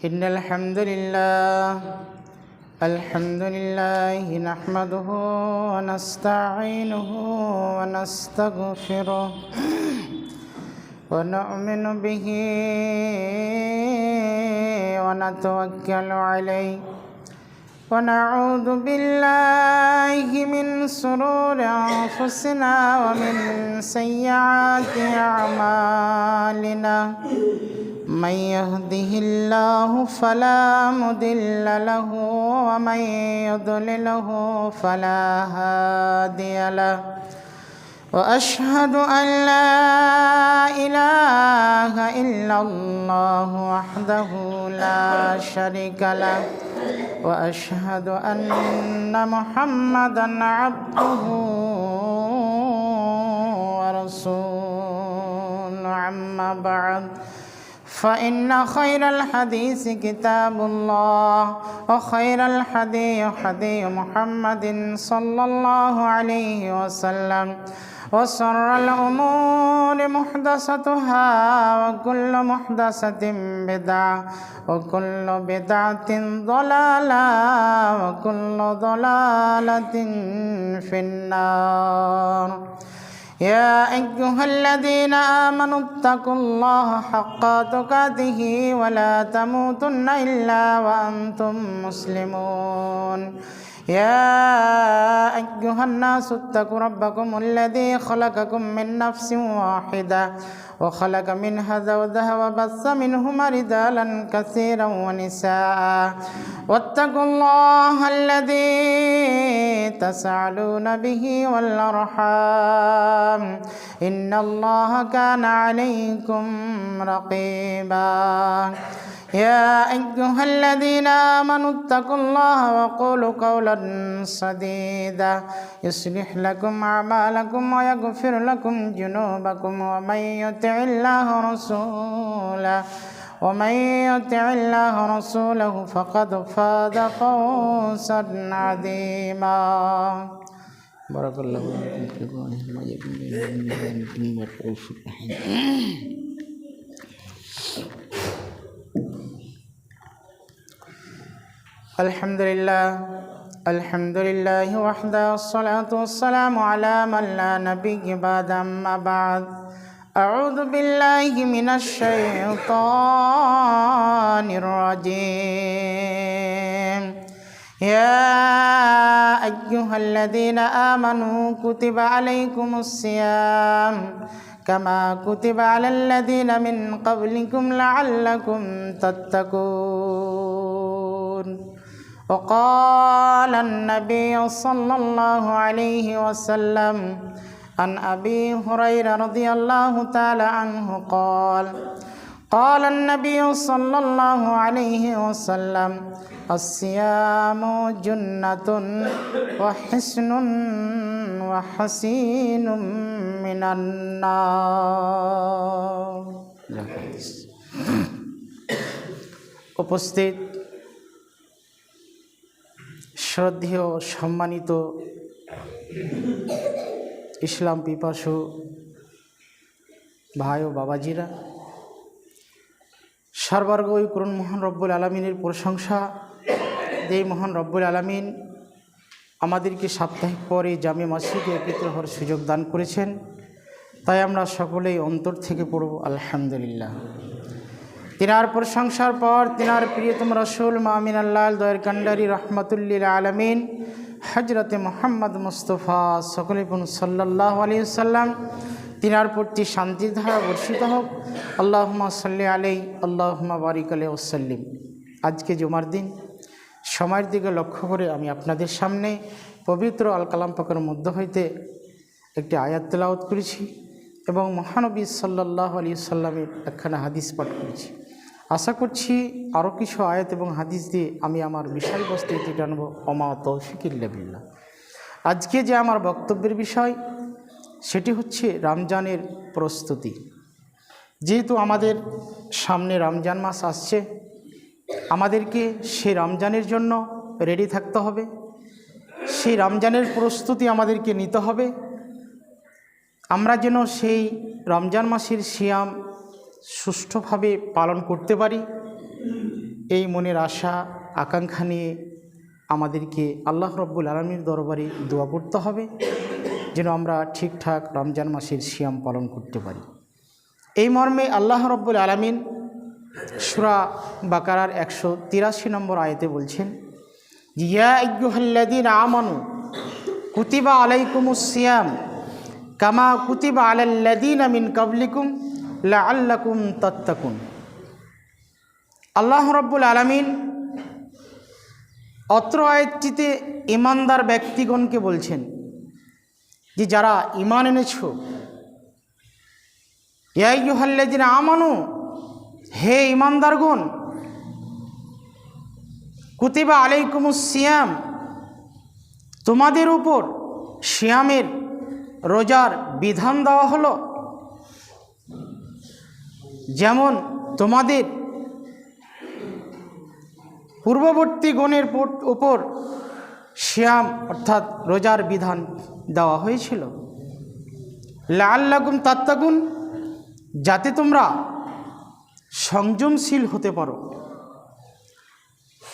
إن الحمد لله نحمده ونستعينه ونستغفره ونؤمن به ونتوكل عليه ونعوذ بالله من شرور أنفسنا ومن سيئات أعمالنا من يهده الله فلا مضل له ومن يضلله فلا هادي له وأشهد أن لا إله إلا الله وحده لا شريك له وأشهد أن محمدًا عبده ورسوله أما بعد فإن خير الحديث كتاب الله وخير الهدي هدي محمد صلى الله عليه وسلم وشر الأمور محدثاتها وكل محدثة بدعة وكل بدعة ضلالة وكل ضلالة في النار يا أيها الذين آمنوا اتقوا الله حق تقاته ولا تموتن إلا وأنتم مسلمون يا أيها الناس اتقوا ربكم الذي خلقكم من نفس واحدة وخلق منها زوجها وبث منهما رجالا كثيرا ونساء واتقوا الله الذي تسألون به والأرحام إن الله كان عليكم رقيبا يا أيها الذين آمنوا اتقوا الله وقولوا قولا سديدا يصلح لكم أعمالكم ويغفر لكم ذنوبكم ومن يطع الله ورسوله فقد فاز فوزا عظيما بارك الله فيكم. الحمد لله وحده والصلاة والسلام على من لا نبي بعد أما بعد أعوذ بالله من الشيطان الرجيم يا أيها الذين آمنوا كتب عليكم الصيام كما كتب على الذين من قبلكم لعلكم تتقون وقال النبي صلى الله عليه وسلم عن أبي هريرة رضي الله تعالى عنه قال النبي صلى الله عليه وسلم الصيام جنة وحصن وحصين من النار. উপস্থিত শ্রদ্ধেয় সম্মানিত ইসলাম পিপাসু ভাই ও বাবাজিরা, সর্বার্গই করুন মহান রব্বুল আলমিনের প্রশংসা। যেই মহান রব্বুল আলমিন আমাদেরকে সাপ্তাহিক পরে জামে মসজিদে একত্র হওয়ার সুযোগ দান করেছেন, তাই আমরা সকলেই অন্তর থেকে পড়ব আলহামদুলিল্লাহ। তিনার প্রশংসার পর তিনার প্রিয়তম রসুল মামিন আল্লাহ দয়ের কান্ডারি রহমতুল্লিল আলমিন হজরতে মোহাম্মদ মুস্তফা সকলে সাল্লাল্লাহু আলাইহি ওয়াসাল্লাম তিনার প্রতি শান্তির ধারা বর্ষিত হোক। আল্লাহুম্মা সাল্লি আলাইহি আল্লাহুম্মা বারিক আলাইহি ওয়াসাল্লিম। আজকে জুমার দিন, সময়ের দিকে লক্ষ্য করে আমি আপনাদের সামনে পবিত্র আল কালাম পাকের মধ্য হইতে একটি আয়াত তেলাওয়াত করেছি এবং মহানবী সাল্লাল্লাহু আলাইহি ওয়াসাল্লামের একখানা হাদিস পাঠ করেছি। আশা করছি আরও কিছু আয়াত এবং হাদিস দিয়ে আমি আমার বিষয়বস্তুতে জানব। ওমা তৌফিক ইল্লা বিল্লাহ। আজকে যে আমার বক্তব্যের বিষয় সেটি হচ্ছে রমজানের প্রস্তুতি। যেহেতু আমাদের সামনে রমজান মাস আসছে, আমাদেরকে সেই রমজানের জন্য রেডি থাকতে হবে। সেই রমজানের প্রস্তুতি আমাদেরকে নিতে হবে। আমরা যেন সেই রমজান মাসের সিয়াম সুষ্ঠুভাবে পালন করতে পারি এই মনের আশা আকাঙ্ক্ষা নিয়ে আমাদেরকে আল্লাহ রব্বুল আলামিনের দরবারে দোয়া করতে হবে, যেন আমরা ঠিকঠাক রমজান মাসের সিয়াম পালন করতে পারি। এই মর্মে আল্লাহ রব্বুল আলামিন সূরা বাকারার 183 নম্বর আয়াতে বলছেন, ইয়া আইয়ুহাল্লাযীনা আমানু কুতিবা আলাইকুমুস সিয়াম কামা কুতিবা আলাল্লাযীনা মিন ক্বাবলিকুম লাআল্লাকুম তাত্তাকুন। আল্লাহ রব্বুল আলামিন অত্র আয়াতটিতে ঈমানদার ব্যক্তিগণকে বলছেন যে যারা ঈমান এনেছো, ইয়া আইয়ুহাল্লাযীনা আমানু, হে ঈমানদারগণ, কুতিবা আলাইকুমুস সিয়াম, তোমাদের উপর সিয়ামের রোজার বিধান দেওয়া হলো, যেমন তোমাদের পূর্ববর্তী গণের উপর সিয়াম অর্থাৎ রোজার বিধান দেওয়া হয়েছিল। লাআল্লাকুম তাত্তাকুন, যাতে তোমরা সংযমশীল হতে পারো।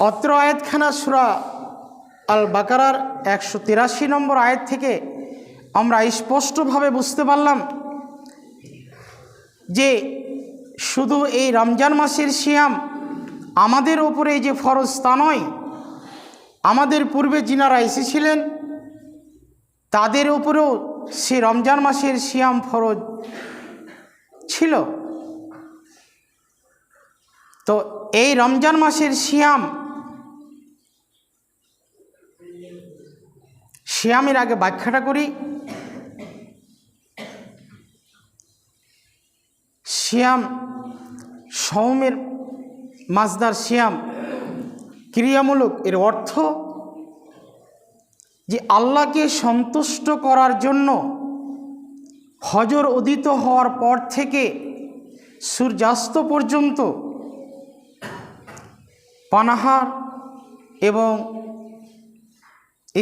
অত্র আয়াতখানা সূরা আল বাকারার 183 নম্বর আয়াত থেকে আমরা স্পষ্টভাবে বুঝতে পারলাম যে শুধু এই রমজান মাসের সিয়াম আমাদের ওপরে যে ফরজ তা নয়, আমাদের পূর্বে যিনারা এসেছিলেন তাদের উপরেও সে রমজান মাসের সিয়াম ফরজ ছিল। তো এই রমজান মাসের সিয়ামের আগে ব্যাখ্যাটা করি। সিয়াম সওমের মাজদার সিয়াম ক্রিয়ামূলক, এর অর্থ যে আল্লাহকে সন্তুষ্ট করার জন্য ফজর উদিত হওয়ার পর থেকে সূর্যাস্ত পর্যন্ত পানাহার এবং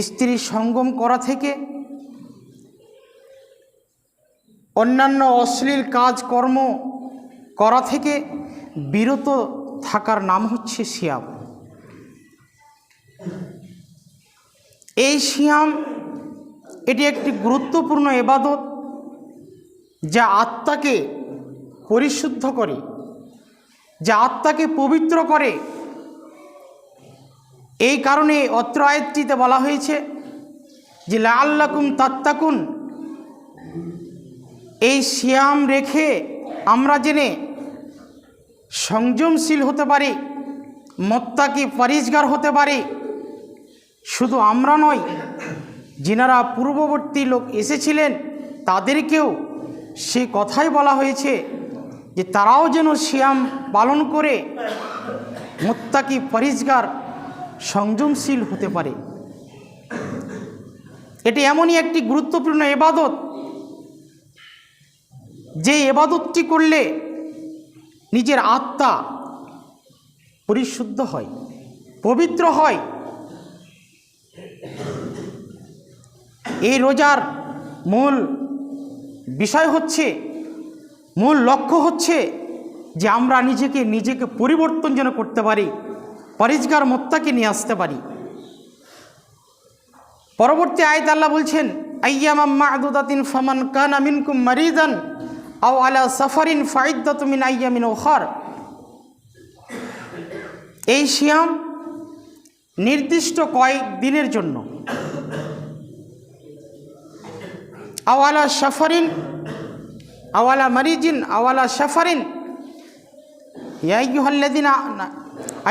স্ত্রী সঙ্গম করা থেকে, অন্যান্য অশ্লীল কাজকর্ম করা থেকে বিরত থাকার নাম হচ্ছে সিয়াম। এই সিয়াম এটি একটি গুরুত্বপূর্ণ ইবাদত যা আত্মাকে পরিশুদ্ধ করে, যা আত্মাকে পবিত্র করে। এই কারণে অত্র আয়াতটিতে বলা হয়েছে যে লাআল্লাকুম তাত্তাকুন, এই সিয়াম রেখে আমরা জেনে সংযমশীল হতে পারি, মুত্তাকি পরহেজগার হতে পারি। শুধু আমরা নয়, যিনারা পূর্ববর্তী লোক এসেছিলেন তাদেরকেও সে কথাই বলা হয়েছে যে তারাও যেন সিয়াম পালন করে মুত্তাকি পরহেজগার সংযমশীল হতে পারে। এটি এমনই একটি গুরুত্বপূর্ণ ইবাদত যে ইবাদতটি করলে নিজের আত্মা পরিশুদ্ধ হয়, পবিত্র হয়। এই রোজার মূল বিষয় হচ্ছে, মূল লক্ষ্য হচ্ছে যে আমরা নিজেকে পরিবর্তন যেন করতে পারি, পরহেজগার মুত্তাকি নিয়ে আসতে পারি। পরবর্তী আয়াতে আল্লাহ বলছেন, আইয়ামাম মা'দুদাতিন ফামান কানা মিনকুম মারিদান আও আলা সাফারিন ফাইদ্দাতুম মিন আইয়ামিন উখার। এই সিয়াম নির্দিষ্ট কয়েক দিনের জন্য। আও আলা সাফারিন আও আলা মারিজিন আও আলা সাফারিন, ইয়া আইয়ুহাল্লাযিনা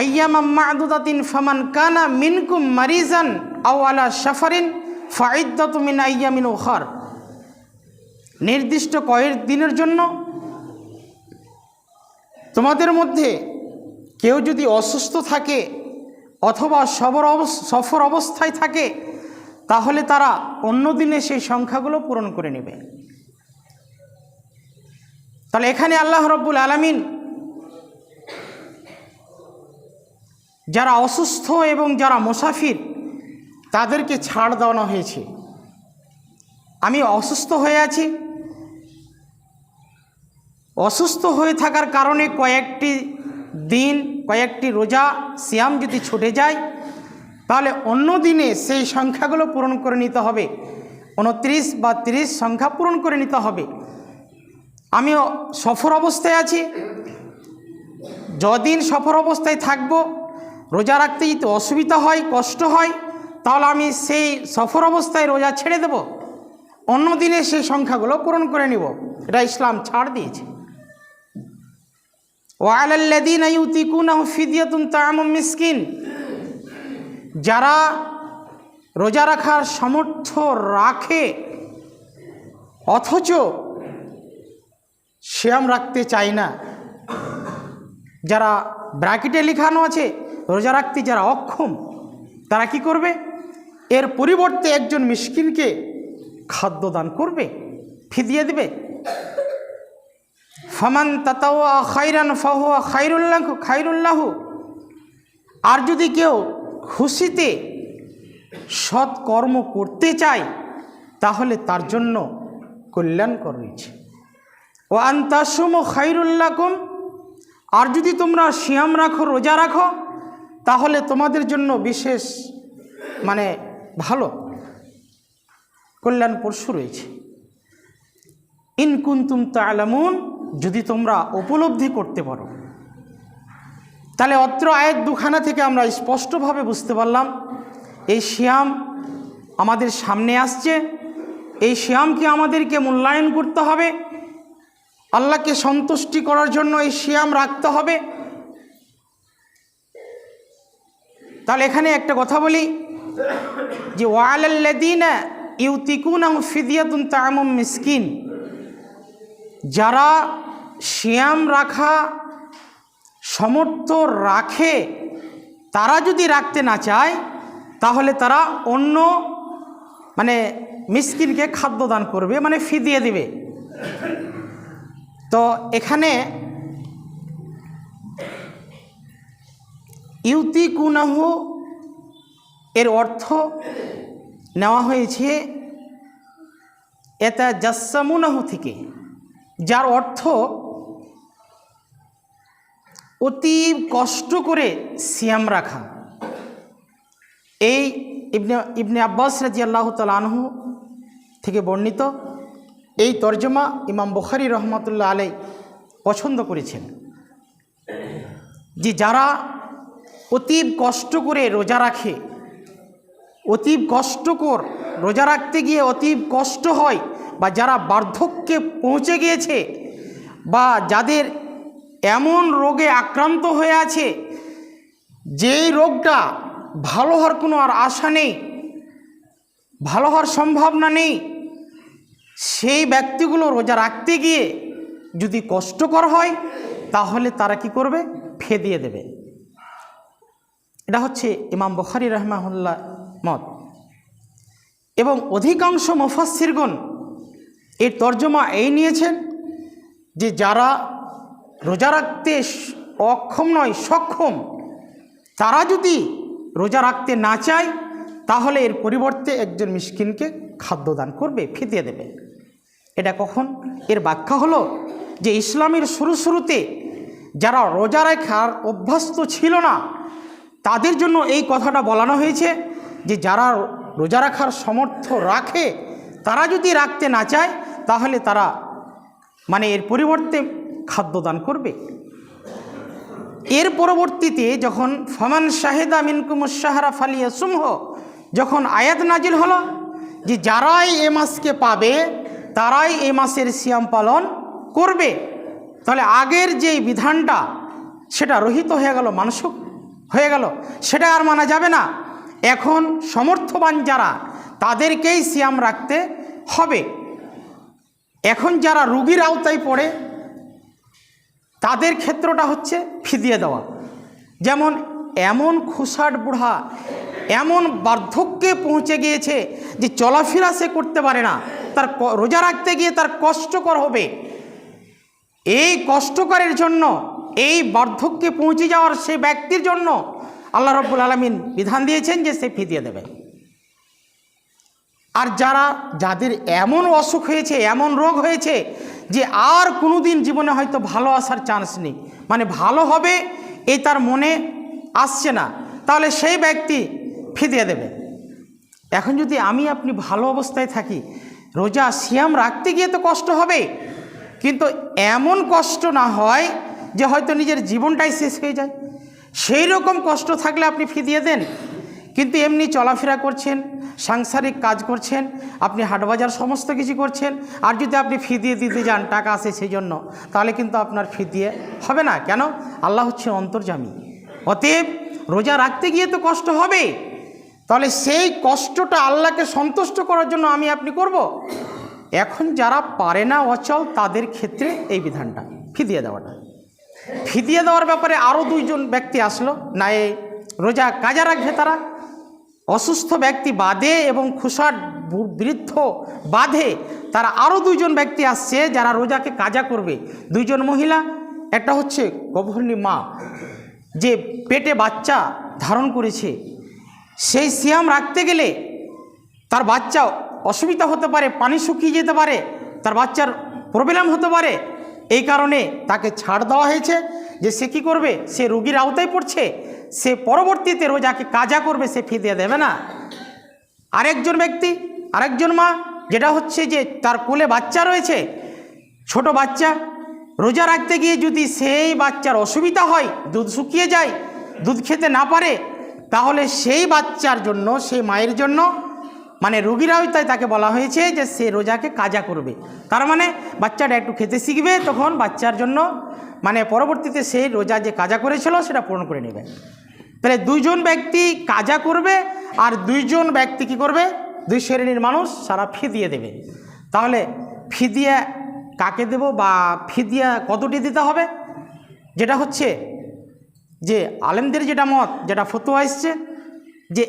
আইয়ামাম মা'দুদাতিন ফামান কানা মিনকুম মারিজান আও আলা সাফারিন ফাইদ্দাতুম মিন আইয়ামিন উখার। নির্দিষ্ট কয়েক দিনের জন্য। তোমাদের মধ্যে কেউ যদি অসুস্থ থাকে অথবা সফর অবস্থায় থাকে তাহলে তারা অন্য দিনে সেই সংখ্যাগুলো পূরণ করে নেবে। তাহলে এখানে আল্লাহ রব্বুল আলামিন যারা অসুস্থ এবং যারা মুসাফির তাদেরকে ছাড় দেওয়া হয়েছে। আমি অসুস্থ হয়ে আছি, অসুস্থ হয়ে থাকার কারণে কয়েকটি দিন কয়েকটি রোজা সিয়াম যদি ছুটে যায় তাহলে অন্য দিনে সেই সংখ্যাগুলো পূরণ করে নিতে হবে, 29 বা 30 সংখ্যা পূরণ করে নিতে হবে। আমিও সফর অবস্থায় আছি, যদিন সফর অবস্থায় থাকব রোজা রাখতে যদি অসুবিধা হয়, কষ্ট হয়, তাহলে আমি সেই সফর অবস্থায় রোজা ছেড়ে দেব, অন্য দিনে সেই সংখ্যাগুলো পূরণ করে নিব। এটা ইসলাম ছাড় দিয়েছে। ওয়ালাল্লাযীনা ইউতিকুনাহু ফিদিয়াতুন তা'আমু মিসকিন, যারা রোজা রাখার সামর্থ্য রাখে অথচ সিয়াম রাখতে চায় না, যারা ব্র্যাকেটে লেখানো আছে রোজা রাখতে যারা অক্ষম, তারা কি করবে? এর পরিবর্তে একজন মিসকিনকে খাদ্য দান করবে, ফিদিয়া দিবে। ফামান তাতাওয়া খায়রান ফাহুয়া খায়রুল লাহু, আর যদি কেউ খুশিতে সৎ কর্ম করতে চায় তাহলে তার জন্য কল্যাণকর রয়েছে। ওয়া আন তাসুমু খায়রুল লাকুম, আর যদি তোমরা সিয়াম রাখো, রোজা রাখো, তাহলে তোমাদের জন্য বিশেষ ভালো কল্যাণপরশু রয়েছে। ইন কুনতুম তা'লামুন, যদি তোমরা উপলব্ধি করতে পারো। তাহলে অত্র আয়াত দুখানা থেকে আমরা স্পষ্টভাবে বুঝতে পারলাম এই সিয়াম আমাদের সামনে আসছে, এই সিয়ামকে আমাদেরকে মূল্যায়ন করতে হবে, আল্লাহকে সন্তুষ্টি করার জন্য এই সিয়াম রাখতে হবে। তাহলে এখানে একটা কথা বলি যে ওয়ালাল্লাযীনা ইউতিকুনাহু ফিদিয়াতুন তা'আমু মিসকিন, যারা সিয়াম রাখা সামর্থ্য রাখে তারা যদি রাখতে না চায় তাহলে তারা অন্য মিসকিনকে খাদ্য দান করবে, ফিদিয়া দিবে। তো এখানে ইউতিকুনাহু এর অর্থ নেওয়া হয়েছে ইয়াতাজাসসামুনাহু থেকে, যার অর্থ অতি কষ্ট করে সিয়াম রাখা। এই ইবনে আব্বাস রাদিয়াল্লাহু তাআলা আনহু থেকে বর্ণিত এই তরজমা ইমাম বুখারী রহমাতুল্লাহ আলাইহি পছন্দ করেছেন যে যারা অতীব কষ্ট করে রোজা রাখে, অতীব কষ্টকর রোজা রাখতে গিয়ে অতীব কষ্ট হয়, বা যারা বার্ধক্যে পৌঁছে গিয়েছে, বা যাদের এমন রোগে আক্রান্ত হয়ে আছে যেই রোগটা ভালো হওয়ার কোনো আর আশা নেই, ভালো হওয়ার সম্ভাবনা নেই, সেই ব্যক্তিগুলো রোজা রাখতে গিয়ে যদি কষ্টকর হয় তাহলে তারা কি করবে? ফিদিয়া দেবে। এটা হচ্ছে ইমাম বুখারী রাহিমাহুল্লাহ মত। এবং অধিকাংশ মুফাসসিরগণ এর তর্জমা এই নিয়েছেন যে যারা রোজা রাখতে অক্ষম নয়, সক্ষম, তারা যদি রোজা রাখতে না চায় তাহলে এর পরিবর্তে একজন মিসকিনকে খাদ্য দান করবে, ফিদিয়া দেবে। এটা কখন? এর ব্যাখ্যা হলো যে ইসলামের শুরুতে যারা রোজা রাখার অভ্যস্ত ছিল না তাদের জন্য এই কথাটা বলানো হয়েছে যে যারা রোজা রাখার সামর্থ্য রাখে তারা যদি রাখতে না চায় তাহলে তারা এর পরিবর্তে খাদ্য দান করবে। এর পরবর্তীতে যখন ফামান শাহিদা মিনকুমুশ শাহরা ফালিয়াসুমহু, যখন আয়াত নাজিল হলো যে যারাই এ মাসকে পাবে তারাই এ মাসের সিয়াম পালন করবে, তাহলে আগের যেই বিধানটা সেটা রহিত হয়ে গেল, মানসুখ হয়ে গেল, সেটা আর মানা যাবে না। এখন সমর্থবান যারা তাদেরকেই সিয়াম রাখতে হবে। এখন যারা রোগীর আওতায় পড়ে তাদের ক্ষেত্রটা হচ্ছে ফিদিয়া দেওয়া। যেমন এমন খুশাট বুড়া, এমন বার্ধক্যে পৌঁছে গিয়েছে যে চলাফেরা সে করতে পারে না, তার রোজা রাখতে গিয়ে তার কষ্টকর হবে। এই কষ্টকরের জন্য, এই বার্ধক্যে পৌঁছে যাওয়ার সে ব্যক্তির জন্য আল্লাহ রাব্বুল আলামিন বিধান দিয়েছেন যে সে ফিদিয়া দেবে। আর যাদের এমন অসুখ হয়েছে, এমন রোগ হয়েছে যে আর কোনো দিন জীবনে হয়তো ভালো আসার চান্স নেই, মানে ভালো হবে এই তার মনে আসছে না, তাহলে সেই ব্যক্তি ফিদিয়া দেবে। এখন যদি আমি আপনি ভালো অবস্থায় থাকি, রোজা সিয়াম রাখতে গিয়ে তো কষ্ট হবে, কিন্তু এমন কষ্ট না হয় যে হয়তো নিজের জীবনটাই শেষ হয়ে যায়, সেই রকম কষ্ট থাকলে আপনি ফিদিয়ে দেন। কিন্তু এমনি চলাফেরা করছেন, সাংসারিক কাজ করছেন, আপনি হাটবাজার সমস্ত কিছু করছেন, আর যদি আপনি ফিদিয়ে দিতে যান টাকা আসে সেই জন্য, তাহলে কিন্তু আপনার ফিদিয়ে হবে না। কেন? আল্লাহ হচ্ছে অন্তর্যামী। অতএব রোজা রাখতে গিয়ে তো কষ্ট হবে, তাহলে সেই কষ্টটা আল্লাহকে সন্তুষ্ট করার জন্য আমি আপনি করব। এখন যারা পারে না, অচল, তাদের ক্ষেত্রে এই বিধানটা ফিদিয়ে দেওয়াটা। ফিদিয়ে দেওয়ার ব্যাপারে আরও দুইজন ব্যক্তি আসলো না, এই রোজা কাজা রাখবে তারা, অসুস্থ ব্যক্তি বাদে এবং খুশার বৃদ্ধ বাদে তারা আরও দুইজন ব্যক্তি আসছে যারা রোজাকে কাজা করবে। দুইজন মহিলা, একটা হচ্ছে গর্ভিণী মা যে পেটে বাচ্চা ধারণ করেছে, সেই সিয়াম রাখতে গেলে তার বাচ্চা অসুবিধা হতে পারে, পানি শুকিয়ে যেতে পারে, তার বাচ্চার প্রবলেম হতে পারে, এই কারণে তাকে ছাড় দেওয়া হয়েছে যে সে কী করবে, সে রোগীর আওতায় পড়ছে, সে পরবর্তীতে রোজাকে কাজা করবে, সে ফিদিয়া দেবে না। আরেকজন ব্যক্তি, আরেকজন মা, যেটা হচ্ছে যে তার কোলে বাচ্চা রয়েছে, ছোট বাচ্চা, রোজা রাখতে গিয়ে যদি সেই বাচ্চার অসুবিধা হয়, দুধ শুকিয়ে যায়, দুধ খেতে না পারে, তাহলে সেই বাচ্চার জন্য, সেই মায়ের জন্য, মানে রোগীর আওতায় তাকে বলা হয়েছে যে সে রোজাকে কাজা করবে। তার মানে বাচ্চাটা একটু খেতে শিখবে, তখন বাচ্চার জন্য মানে পরবর্তীতে সেই রোজা যে কাজা করেছিল সেটা পূরণ করে নেবে। তাহলে দুইজন ব্যক্তি কাজা করবে, আর দুইজন ব্যক্তি কি করবে, দুই শ্রেণীর মানুষ সারা ফিদিয়ে দেবে। তাহলে ফিদিয়া কাকে দেব বা ফিদিয়া কতটি দিতে হবে, যেটা হচ্ছে যে আলেমদের যেটা মত, যেটা ফতোয়া এসছে যে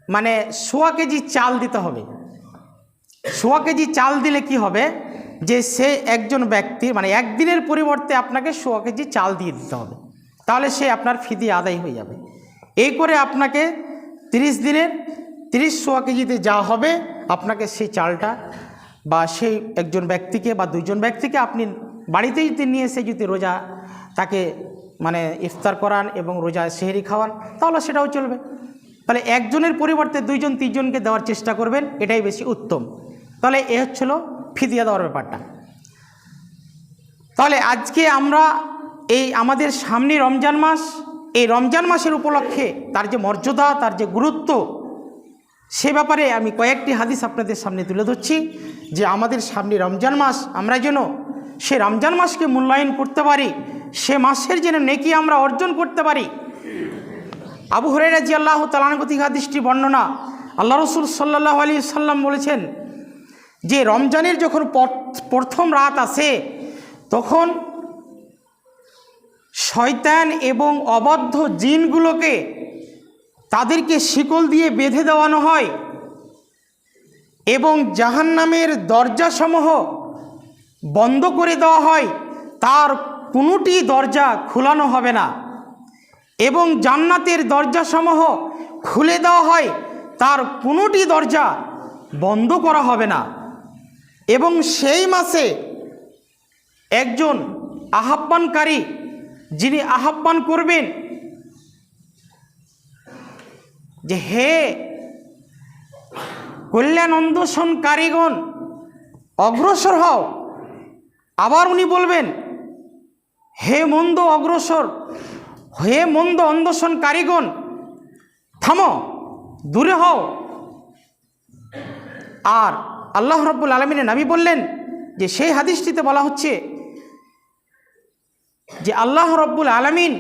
মানে 1.25 কেজি চাল দিতে হবে। 1.25 কেজি চাল দিলে কি হবে, যে সে একজন ব্যক্তি মানে একদিনের পরিবর্তে আপনাকে 1.25 কেজি চাল দিয়ে দিতে হবে, তাহলে সে আপনার ফিদিয়া আদায় হয়ে যাবে। এই করে আপনাকে 30 দিনের 30 কেজিতে যা হবে, আপনাকে সেই চালটা বা সেই একজন ব্যক্তিকে বা দুইজন ব্যক্তিকে আপনি বাড়িতে যদি নিয়ে এসে যদি রোজা তাকে মানে ইফতার করান এবং রোজা সেহরি খাওয়ান, তাহলে সেটাও চলবে। তাহলে একজনের পরিবর্তে 2জন 3জনকে দেওয়ার চেষ্টা করবেন, এটাই বেশি উত্তম। তাহলে এ হচ্ছিল ফিদিয়া দেওয়ার ব্যাপারটা। তাহলে আজকে আমরা এই আমাদের সামনে রমজান মাস, এই রমজান মাসের উপলক্ষে তার যে মর্যাদা, তার যে গুরুত্ব, সে ব্যাপারে আমি কয়েকটি হাদিস আপনাদের সামনে তুলে ধরছি, যে আমাদের সামনে রমজান মাস, আমরা যেন সে রমজান মাসকে মূল্যায়ন করতে পারি, সে মাসের যেন নেকি আমরা অর্জন করতে পারি। আবু হুরায়রা রাদিয়াল্লাহু তাআলা আনহু থেকে হাদিসটি বর্ণনা, আল্লাহ রাসূল সাল্লাল্লাহু আলাইহি সাল্লাম বলেছেন যে রমজানের যখন প্রথম রাত আসে, তখন শয়তান এবং অবাধ্য জিনগুলোকে তাদেরকে শিকল দিয়ে বেঁধে দেওয়ানো হয় এবং জাহান্নামের দরজাসমূহ বন্ধ করে দেওয়া হয়, তার কোনোটি দরজা খোলানো হবে না, এবং জান্নাতের দরজাসমূহ খুলে দেওয়া হয়, তার কোনোটি দরজা বন্ধ করা হবে না। এবং সেই মাসে একজন আহ্বানকারী, যিনি আহ্বান করবেন যে হে কল্যাণ অন্বেষণকারীগণ অগ্রসর হও, আবার উনি বলবেন হে মন্দ অগ্রসর, হে মন্দ অন্বেষণকারীগণ থামো, দূরে হও। আর আল্লাহ রাব্বুল আলামিনের নবী বললেন যে সেই হাদিসটিতে বলা হচ্ছে যে আল্লাহ রাব্বুল আলামিন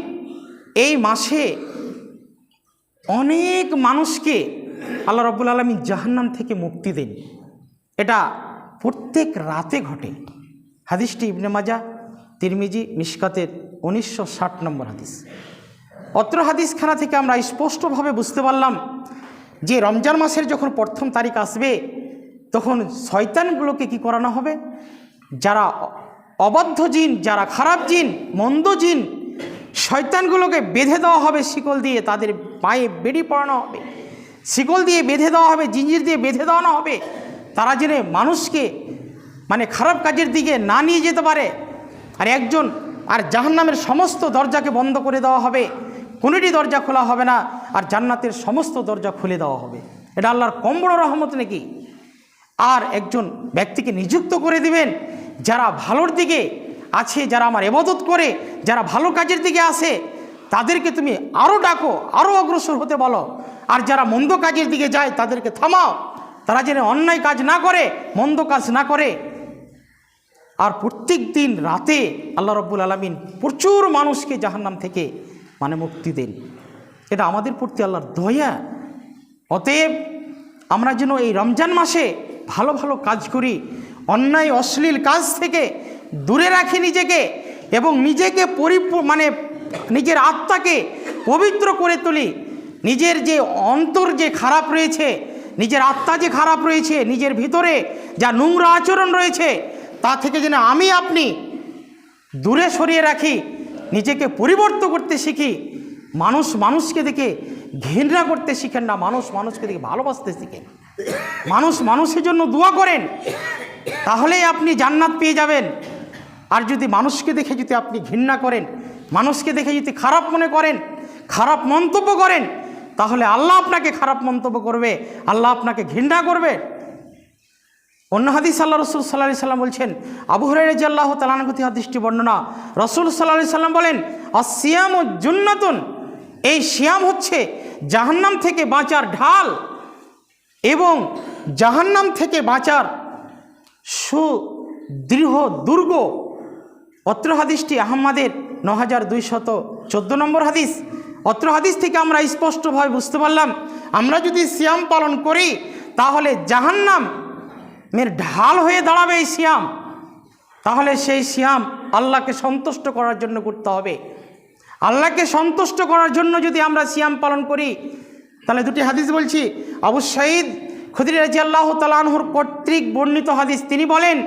এই মাসে অনেক মানুষকে আল্লাহ রাব্বুল আলামিন জাহান্নাম থেকে মুক্তি দেন। এটা প্রত্যেক রাতে ঘটে। হাদিসটি ইবনে মাজাহ, তিরমিজি, মিশকাতের 1960 নম্বর হাদিস। অত্র হাদিসখানা থেকে আমরা স্পষ্টভাবে বুঝতে পারলাম যে রমজান মাসের যখন প্রথম তারিখ আসবে, তখন শয়তানগুলোকে কি করানো হবে, যারা অবাধ্য জিন, যারা খারাপ জিন, মন্দ জিন, শয়তানগুলোকে বেঁধে দেওয়া হবে শিকল দিয়ে, তাদের পায়ে বেড়ি পড়ানো হবে, শিকল দিয়ে বেঁধে দেওয়া হবে, জিঞ্জির দিয়ে বেঁধে দেওয়ানো হবে। তারা যেন মানুষকে মানে খারাপ কাজের দিকে না নিয়ে যেতে পারে। আর জাহান্নামের সমস্ত দরজাকে বন্ধ করে দেওয়া হবে, কোনোটি দরজা খোলা হবে না, আর জান্নাতের সমস্ত দরজা খুলে দেওয়া হবে। এটা আল্লাহর কম বড় রহমত নাকি? আর একজন ব্যক্তিকে নিযুক্ত করে দিবেন যারা ভালোর দিকে আছে, যারা আমার ইবাদত করে, যারা ভালো কাজের দিকে আসে, তাদেরকে তুমি আরও ডাকো, আরও অগ্রসর হতে বলো। আর যারা মন্দ কাজের দিকে যায় তাদেরকে থামাও, তারা যেন অন্যায় কাজ না করে, মন্দ কাজ না করে। আর প্রত্যেক দিন রাতে আল্লাহ রাব্বুল আলামিন প্রচুর মানুষকে জাহান্নাম থেকে মুক্তি দেন। এটা আমাদের প্রতি আল্লাহর দয়া। অতএব আমরা যেন এই রমজান মাসে ভালো ভালো কাজ করি, অন্যায় অশ্লীল কাজ থেকে দূরে রাখি নিজেকে, এবং নিজেকে নিজের আত্মাকে পবিত্র করে তুলি। নিজের যে অন্তর যে খারাপ রয়েছে, নিজের আত্মা যে খারাপ রয়েছে, নিজের ভিতরে যা নোংরা আচরণ রয়েছে, তা থেকে যেন আপনি দূরে সরিয়ে রাখি, নিজেকে পরিবর্তন করতে শিখি। মানুষকে দেখে ঘৃণা করতে শিখেন না, মানুষকে দেখে ভালোবাসতে শিখেন। মানুষের জন্য দোয়া করেন, তাহলেই আপনি জান্নাত পেয়ে যাবেন। আর যদি মানুষকে দেখে যদি আপনি ঘৃণা করেন, মানুষকে দেখে যদি খারাপ মনে করেন, খারাপ মন্তব্য করেন, তাহলে আল্লাহ আপনাকে খারাপ মন্তব্য করবে, আল্লাহ আপনাকে ঘৃণা করবে। অন্য হাদিস আল্লাহ রসুল সাল্লাল্লাহু আলাইহি সাল্লাম বলছেন, আবু হুরায়রা রাদিয়াল্লাহু তাআলা আনহু থেকে হাদিসটি বর্ণনা, রসুল সাল্লাল্লাহু আলাইহি সাল্লাম বলেন, আসিয়ামু জুন্নাতুন, এই সিয়াম হচ্ছে জাহান্নাম থেকে বাঁচার ঢাল এবং জাহান্নাম থেকে বাঁচার সুদৃঢ় দুর্গ। অত্র হাদিসটি আহমদের 9214 নম্বর হাদিস। অত্র হাদিস থেকে আমরা স্পষ্টভাবে বুঝতে পারলাম, আমরা যদি সিয়াম পালন করি তাহলে জাহান্নামের ঢাল হয়ে দাঁড়াবে এই সিয়াম। তাহলে সেই সিয়াম আল্লাহকে সন্তুষ্ট করার জন্য করতে হবে। আল্লাহকে সন্তুষ্ট করার জন্য যদি আমরা সিয়াম পালন করি, তাহলে দুটি হাদিস বলছি। আবু সাঈদ খুদরি রাদিয়াল্লাহু তাআলা আনহুর কর্তৃক বর্ণিত হাদিস, তিনি বলেন,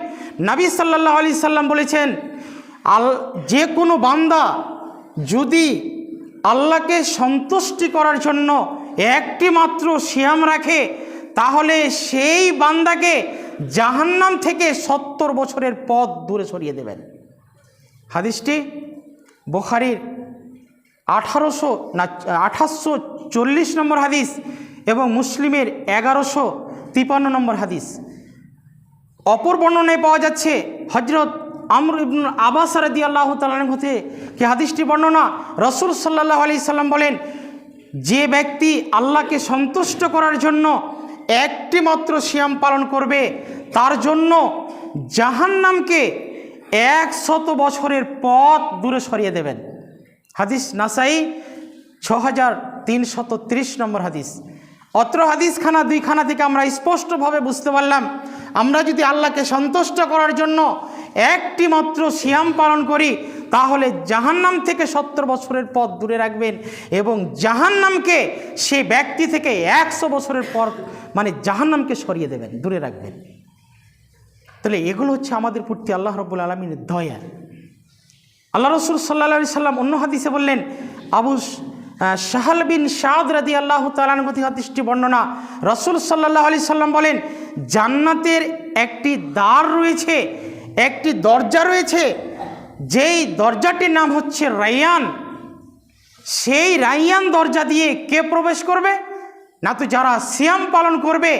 নবী সাল্লাল্লাহু আলাইহি সাল্লাম বলেছেন, যে কোনো বান্দা যদি আল্লাহকে সন্তুষ্টি করার জন্য একটি মাত্র সিয়াম রাখে, তাহলে সেই বান্দাকে জাহান্নাম থেকে 70 বছরের পথ দূরে সরিয়ে দেবেন। হাদিসটি বুখারীর 2840 নম্বর হাদিস এবং মুসলিমের 1153 নম্বর হাদিস। অপর বর্ণনায় পাওয়া যাচ্ছে হযরত আমর ইবনুল আবাস রাদিয়াল্লাহু তাআলা আনহু থেকে হাদিসটি বর্ণনা, রাসূল সাল্লাল্লাহু আলাইহি সাল্লাম বলেন, যে ব্যক্তি আল্লাহকে সন্তুষ্ট করার জন্য একটি মাত্র সিয়াম পালন করবে, তার জন্য জাহান্নামকে 100 বছরের পথ দূরে সরিয়ে দেবেন। হাদিস নাসাই 6330 নম্বর হাদিস। অত্র হাদিসখানা দুইখানা থেকে আমরা স্পষ্টভাবে বুঝতে পারলাম, আমরা যদি আল্লাহকে সন্তুষ্ট করার জন্য একটি মাত্র সিয়াম পালন করি, তাহলে জাহান্নাম থেকে 70 বছরের পথ দূরে রাখবেন, এবং জাহান্নামকে সে ব্যক্তি থেকে 100 বছরের পর জাহান্নামকে সরিয়ে দেবেন, দূরে রাখবেন। তাহলে এগুলো হচ্ছে আমাদের প্রতি আল্লাহ রাব্বুল আলামিনের দয়া। আল্লাহ রসুল সাল্লাল্লাহু আলাইহি সাল্লাম অন্য হাদিসে বললেন, আবু সাহাল বিন সাদ রাদিয়াল্লাহু তাআলা আনহু থেকে হাদিসটি বর্ণনা, রাসূল সাল্লাল্লাহু আলাইহি সাল্লাম বলেন, জান্নাতের একটি দ্বার রয়েছে, একটি দরজা রয়েছে, যেই দরজাটির নাম হচ্ছে রায়্যান। সেই রায়্যান দরজা দিয়ে কে প্রবেশ করবে? না তো যারা সিয়াম পালন করবে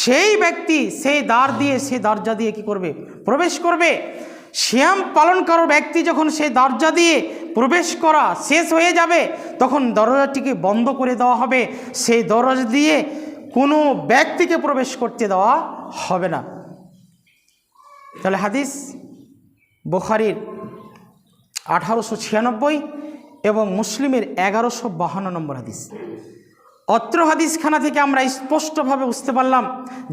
সেই ব্যক্তি সেই দ্বার দিয়ে, সেই দরজা দিয়ে কি করবে? প্রবেশ করবে। সিয়াম পালনকারী ব্যক্তি যখন সেই দরজা দিয়ে প্রবেশ করা শেষ হয়ে যাবে, তখন দরজাটিকে বন্ধ করে দেওয়া হবে, সেই দরজা দিয়ে কোনো ব্যক্তিকে প্রবেশ করতে দেওয়া হবে না। তাহলে হাদিস বুখারীর 1896 এবং মুসলিমের 1152 নম্বর হাদিস। অত্র হাদিসখানা থেকে আমরা স্পষ্টভাবে বুঝতে পারলাম,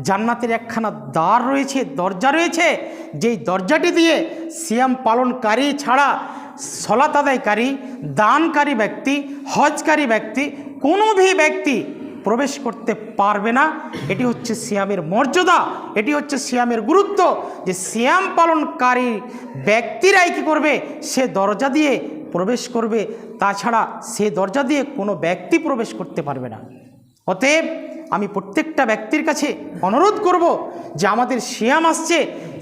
জান্নাতের একখানা দ্বার রয়েছে, দরজা রয়েছে, যেই দরজাটি দিয়ে সিয়াম পালনকারী ছাড়া সালাত আদায়কারী, দানকারী ব্যক্তি, হজকারী ব্যক্তি, কোনো ব্যক্তি প্রবেশ করতে পারবে না। এটি হচ্ছে সিয়ামের মর্যাদা, এটি হচ্ছে সিয়ামের গুরুত্ব, যে সিয়াম পালনকারী ব্যক্তিরাই কী করবে? সে দরজা দিয়ে প্রবেশ করবে, তাছাড়া সে দরজা দিয়ে কোনো ব্যক্তি প্রবেশ করতে পারবে না। অতএব আমি প্রত্যেকটা ব্যক্তির কাছে অনুরোধ করব যে আমাদের সিয়াম আসছে,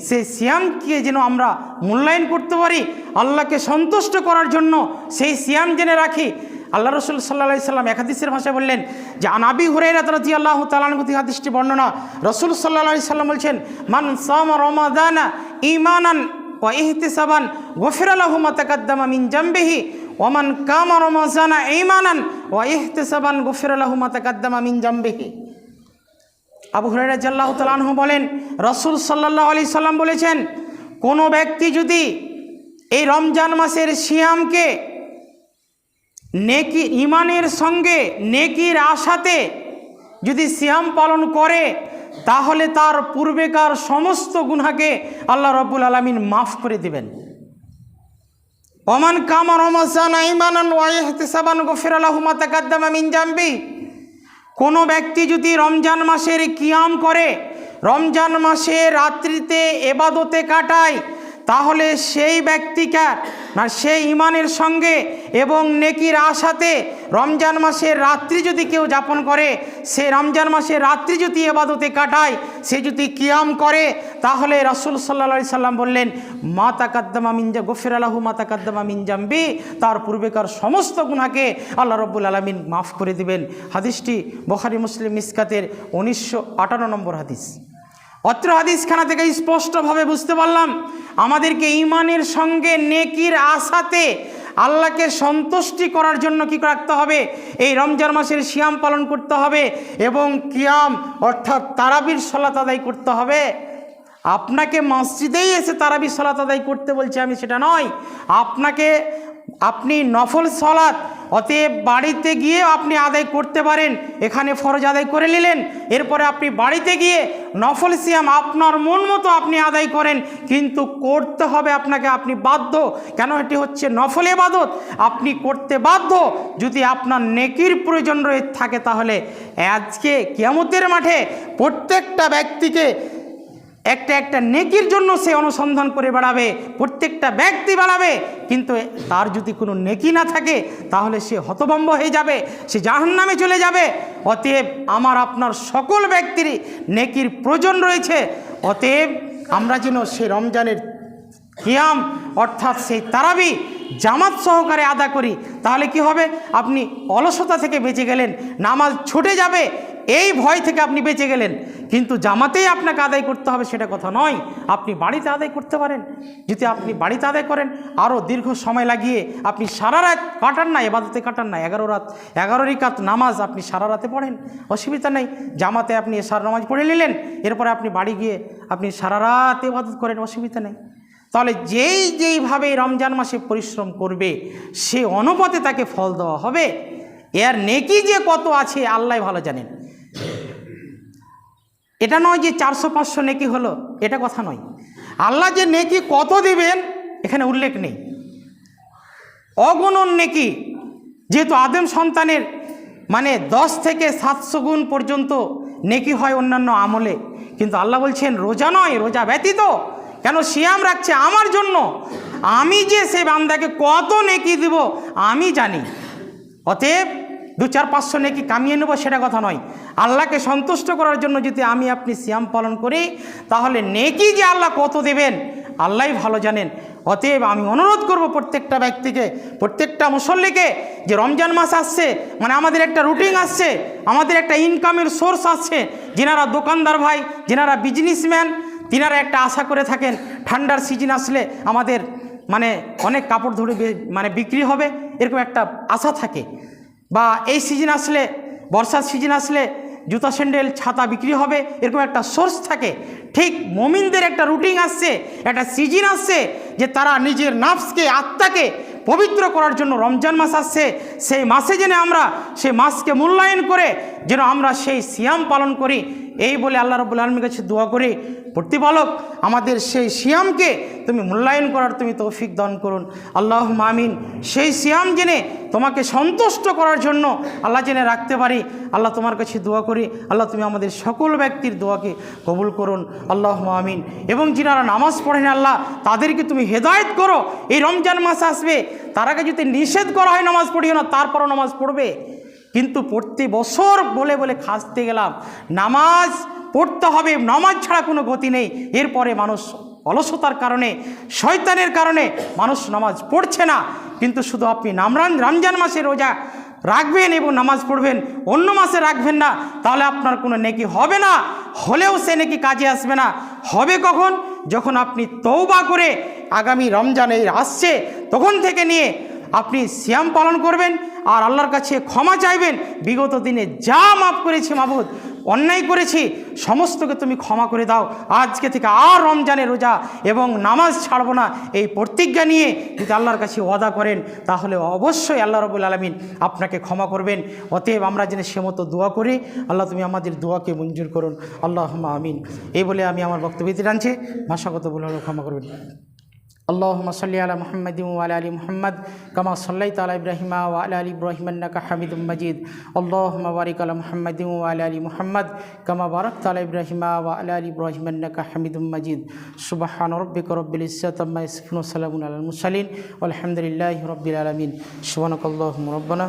সেই সিয়ামকে যেন আমরা মূল্যায়ন করতে পারি, আল্লাহকে সন্তুষ্ট করার জন্য সেই সিয়াম জেনে রাখি। আল্লাহ রসুল সাল্লাল্লাহু আলাইহি সাল্লাম এক হাদিসের ভাষায় বললেন যে আবি হুরায়রা রাদিয়াল্লাহু তাআলা আনহু হাদিসটি বর্ণনা, রসুল সাল্লাল্লাহু আলাইহি সাল্লাম বলছেন, মান সামা রমাদানা ঈমানান ওয়া ইহতিসাবান গুফিরা লাহু মা তাকাদ্দামা মিন জামবিহি ওয়া মান কামা রমাদানা ঈমানান ওয়া ইহতিসাবান গুফিরা লাহু মা তাকাদ্দামা মিন জামবিহি। আবু হুরায়রা রাদিয়াল্লাহু তাআলা আনহু বলেন, রসুল সাল্লাল্লাহু আলাইহি সাল্লাম বলেছেন, কোনো ব্যক্তি যদি এই রমজান মাসের সিয়ামকে নেকি ইমানের সঙ্গে নেকির আশাতে যদি সিয়াম পালন করে, তাহলে তার পূর্বেকার সমস্ত গুনাহকে আল্লাহ রাব্বুল আলামিন মাফ করে দিবেন। ওমান কামা রমাদানা ঈমানান ওয়া ইহতিসাবান গুফিরা লাহু মা তাকাদ্দামা মিন জামবি। কোনো ব্যক্তি যদি রমজান মাসের কিয়াম করে, রমজান মাসে রাত্রিতে ইবাদতে কাটায়, তাহলে সেই ব্যক্তিকে না সেই ইমানের সঙ্গে এবং নেকির আশাতে রমজান মাসের রাত্রি যদি কেউ যাপন করে, সে রমজান মাসের রাত্রি যদি ইবাদতে কাটায়, সে যদি কিয়াম করে, তাহলে রাসূল সাল্লাল্লাহু আলাইহি সাল্লাম বললেন, মা তাকাদ্দামা মিন গুফিরা লাহু মা তাকাদ্দামা মিন জামবি, তার পূর্বেকার সমস্ত গুনাহকে আল্লাহ রাব্বুল আলামিন মাফ করে দিবেন। হাদিসটি বুখারী মুসলিম মিসকাতের 1958 নম্বর হাদিস। অত্র হাদিসখানা থেকে স্পষ্টভাবে বুঝতে পারলাম আমাদেরকে ঈমানের সঙ্গে নেকির আশাতে আল্লাহকে সন্তুষ্টি করার জন্য কী রাখতে হবে, এই রমজান মাসের সিয়াম পালন করতে হবে এবং কিয়াম অর্থাৎ তারাবির সালাত আদায় করতে হবে। আপনাকে মসজিদেই এসে তারাবির সালাত আদায় করতে বলছে আমি সেটা নয়, আপনি নফল সালাত অতএব বাড়িতে গিয়ে আপনি আদায় করতে পারেন। এখানে ফরজ আদায় করে নিলেন, এরপরে আপনি বাড়িতে গিয়ে নফল সিয়াম আপনার মন মতো আপনি আদায় করেন, কিন্তু করতে হবে আপনাকে, আপনি বাধ্য। কেন? এটি হচ্ছে নফল ইবাদত, আপনি করতে বাধ্য। যদি আপনার নেকির প্রয়োজন রয়ে থাকে, তাহলে আজকে কিয়ামতের মাঠে প্রত্যেকটা ব্যক্তিকে একটা নেকির জন্য সে অনুসন্ধান করে বেড়াবে, প্রত্যেকটা ব্যক্তি বেড়াবে, কিন্তু তার যদি কোনো নেকি না থাকে, তাহলে সে হতভম্ব হয়ে যাবে, সে জাহান্নামে চলে যাবে। অতএব আমার আপনার সকল ব্যক্তির নেকির প্রয়োজন রয়েছে। অতএব আমরা যেন সেই রমজানের কিয়াম অর্থাৎ সেই তারাবি জামাত সহকারে আদা করি। তাহলে কি হবে? আপনি অলসতা থেকে বেঁচে গেলেন, নামাজ ছুটে যাবে এই ভয় থেকে আপনি বেঁচে গেলেন, কিন্তু জামাতেই আপনাকে আদায় করতে হবে সেটা কথা নয়। আপনি বাড়িতে আদায় করতে পারেন। যদি আপনি বাড়িতে আদায় করেন, আরও দীর্ঘ সময় লাগিয়ে আপনি সারা রাত কাটান না, ইবাদতে কাটান না, 11 রাকাত নামাজ আপনি সারা রাতে পড়েন, অসুবিধা নেই। জামাতে আপনি এশার নামাজ পড়ে নিলেন, এরপরে আপনি বাড়ি গিয়ে আপনি সারা রাত ইবাদত করেন, অসুবিধা নেই। তাহলে যেইভাবে রমজান মাসে পরিশ্রম করবে, সে অনুপাতে তাকে ফল দেওয়া হবে। এর নেকি যে কত আছে আল্লাহ ভালো জানেন। এটা নয় যে 400-500 নেকি হলো, এটা কথা নয়। আল্লাহ যে নেকি কত দিবেন এখানে উল্লেখ নেই, অগণন নেকি। যেহেতু আদম সন্তানের 10 থেকে 700 গুণ পর্যন্ত নেকি হয় অন্যান্য আমলে, কিন্তু আল্লাহ বলছেন রোজা নয়, রোজা ব্যতীত। কেন? সিয়াম রাখছে আমার জন্য, আমি যে সে বান্দাকে কত নেকি দিব আমি জানি। অতএব 200-500 নেকি কামিয়ে নেব সেটা কথা নয়। আল্লাহকে সন্তুষ্ট করার জন্য যদি আমি আপনি সিয়াম পালন করি, তাহলে নেকি যে আল্লাহ কত দেবেন আল্লাহই ভালো জানেন। অতএব আমি অনুরোধ করব প্রত্যেকটা ব্যক্তিকে, প্রত্যেকটা মুসল্লিকে, যে রমজান মাস আসছে, আমাদের একটা রুটিন আসছে, আমাদের একটা ইনকামের সোর্স আসছে। যিনারা দোকানদার ভাই, যিনারা বিজনেসম্যান, তিনারা একটা আশা করে থাকেন ঠান্ডার সিজন আসলে আমাদের অনেক কাপড় ধরে বিক্রি হবে, এরকম একটা আশা থাকে। বা এই সিজন আসলে, বর্ষার সিজন আসলে জুতা স্যান্ডেল ছাতা বিক্রি হবে, এরকম একটা সোর্স থাকে। ঠিক মুমিনদের একটা রুটিন আসছে, একটা সিজন আসছে, যে তারা নিজের নাফসকে, আত্মাকে পবিত্র করার জন্য রমজান মাস আসছে। সেই মাসে যেন আমরা সেই মাসকে মূল্যায়ন করে যেন আমরা সেই সিয়াম পালন করি, এই বলে আল্লাহ রাব্বুল আলামিনের কাছে দোয়া করি, প্রতিপালক আমাদের সেই সিয়ামকে তুমি মূল্যায়ন করার তুমি তৌফিক দান করুন। আল্লাহুম্মা আমিন। সেই সিয়াম জেনে তোমাকে সন্তুষ্ট করার জন্য আল্লাহ জেনে রাখতে পারি। আল্লাহ তোমার কাছে দোয়া করি, আল্লাহ তুমি আমাদের সকল ব্যক্তির দোয়াকে কবুল করুন। আল্লাহুম্মা আমিন। এবং যিনারা নামাজ পড়েন আল্লাহ তাদেরকে তুমি হেদায়েত করো। এই রমজান মাস আসবে, তার আগে যদি নিষেধ করা হয় নামাজ পড়িও না, তারপরও নামাজ পড়বে, কিন্তু প্রতি বছর বলে বলে খাসতে গেলাম নামাজ পড়তে হবে, নামাজ ছাড়া কোনো গতি নেই। এরপরে মানুষ অলসতার কারণে, শয়তানের কারণে মানুষ নামাজ পড়ছে না। কিন্তু শুধু আপনি রমজান মাসে রোজা রাখবেন এবং নামাজ পড়বেন, অন্য মাসে রাখবেন না, তাহলে আপনার কোনো নেকি হবে না, হলেও সে নেকি কাজে আসবে না। হবে কখন? যখন আপনি তওবা করে আগামী রমজান এই আসছে তখন থেকে নিয়ে আপনি সিয়াম পালন করবেন আর আল্লাহর কাছে ক্ষমা চাইবেন, বিগত দিনে যা মাফ করেছি মাবুদ, অন্যায় করেছি সমস্তকে তুমি ক্ষমা করে দাও, আজকে থেকে আর রমজানের রোজা এবং নামাজ ছাড়বো না, এই প্রতিজ্ঞা নিয়ে যদি আল্লাহর কাছে ওয়াদা করেন তাহলে অবশ্যই আল্লাহ রাব্বুল আলামিন আপনাকে ক্ষমা করবেন। অতএব আমরা যেন সে মতো দোয়া করি, আল্লাহ তুমি আমাদের দোয়াকে মঞ্জুর করুন, আল্লাহুম্মা আমিন। এই বলে আমি আমার বক্তব্যটি টানছি, ভাষাগত ভুল হলে ক্ষমা করবেন। আল্লাহুম্মা সাল্লি আলা মুহাম্মাদিন ওয়া আলা আলি মুহাম্মাদ কামা সাল্লাইতা আলা ইব্রাহিমা ওয়া আলা আলি ইব্রাহিম ইন্নাকা হামিদুম মাজিদ। আল্লাহুম্মা বারিক আলা মুহাম্মাদিন ওয়া আলা আলি মুহাম্মাদ কামা বারাকতা আলা ইব্রাহিমা ওয়া আলা আলি ইব্রাহিম ইন্নাকা হামিদুম মাজিদ। সুবহান রাব্বিকা রাব্বিল ইজ্জাতি আম্মা ইয়াসিফুন ওয়া সালামুন আলাল মুরসালিন ওয়ালহামদুলিল্লাহি রাব্বিল আলামিন। সুবহানাকাল্লাহুম্মা রাব্বানা